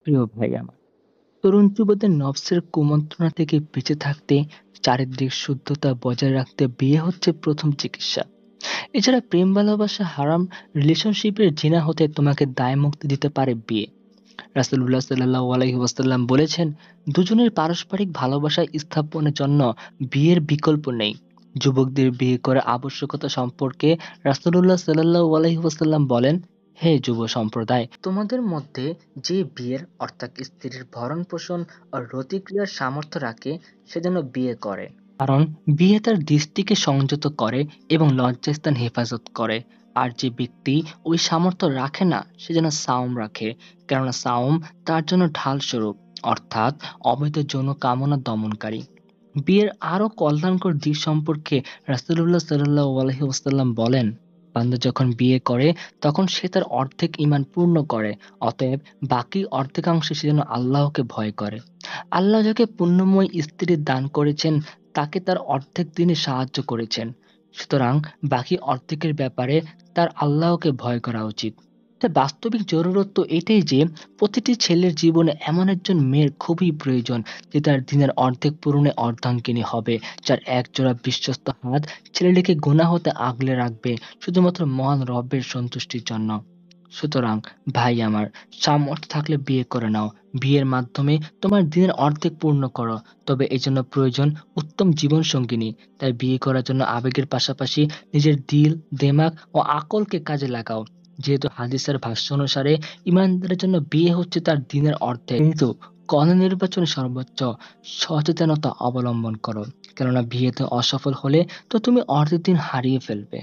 প্রিয় ভাই আমার, তরুণ যুবদের নফসের কুমন্ত্রণা থেকে বেঁচে থাকতে, চারিত্রিক শুদ্ধতা বজায় রাখতে বিয়ে হচ্ছে প্রথম চিকিৎসা। এছাড়া প্রেম ভালোবাসা হারাম রিলেশনশিপের জিনা হতে তোমাকে দায়মুক্তি দিতে পারে বিয়ে। রাসূলুল্লাহ সাল্লাল্লাহু আলাইহি ওয়াসাল্লাম বলেছেন, দুজনের পারস্পরিক ভালোবাসা স্থাপনের জন্য বিয়ের বিকল্প নেই। যুবকদের বিয়ে করার আবশ্যকতা সম্পর্কে রাসূলুল্লাহ সাল্লাল্লাহু আলাইহি ওয়াসাল্লাম বলেন, হে যুব সম্প্রদায়, তোমাদের মধ্যে যে বিয়ের অর্থাৎ স্ত্রীর ভরণ পোষণ ও রতিক্রিয়ার সামর্থ্য রাখে সে যেন বিয়ে করে। কারণ বিয়ে তার দৃষ্টিকে সংযত করে এবং লজ্জাস্থান হেফাজত করে। আর যে ব্যক্তি ওই সামর্থ্য রাখে না সে যেন সাওম রাখে, কেননা সাওম তার জন্য ঢাল স্বরূপ, অর্থাৎ অবৈধ যৌন কামনা দমনকারী। বিয়ের আরো কল্যাণকর দিক সম্পর্কে রাসূলুল্লাহ সাল্লাল্লাহু আলাইহি ওয়াসাল্লাম বলেন, বান্দা যখন বিয়ে করে তখন সে তার অর্ধেক ঈমান পূর্ণ করে, অতএব বাকি অর্ধেকাংশে সে যেন আল্লাহকে ভয় করে। আল্লাহ যাকে পুণ্যময় স্ত্রী দান করেছেন তাকে তার অর্ধেক তিনি সাহায্য করেছেন। সুতরাং বাকি অর্ধেকের ব্যাপারে তার আল্লাহকে ভয় করা উচিত। তাই বাস্তবিক জরুরত তো এটাই যে প্রতিটি ছেলের জীবনে এমন একজন মেয়ের খুবই প্রয়োজন যে তার দিনের অর্ধেক পূরণে অর্ধাঙ্গিনী হবে, যার একজোড়া বিশ্বস্ত হাত ছেলেটিকে গুনাহ হতে আগলে রাখবে শুধুমাত্র মহান রবের সন্তুষ্টির জন্য। সুতরাং ভাই আমার, সামর্থ্য থাকলে বিয়ে করে নাও। বিয়ের মাধ্যমে তোমার দিনের অর্ধেক পূর্ণ করো। তবে এজন্য প্রয়োজন উত্তম জীবন সঙ্গিনী। তাই বিয়ে করার জন্য আবেগের পাশাপাশি নিজের দিল, দেমাগ ও আকলকে কাজে লাগাও। যেহেতু হাদিসের ভাষ্য অনুসারে ইমানদারের জন্য বিয়ে হচ্ছে তার দিনের অর্ধেক, কিন্তু কন্যা নির্বাচনে সর্বোচ্চ সচেতনতা অবলম্বন করো। কেননা বিয়েতে অসফল হলে তো তুমি অর্ধেক দিন হারিয়ে ফেলবে।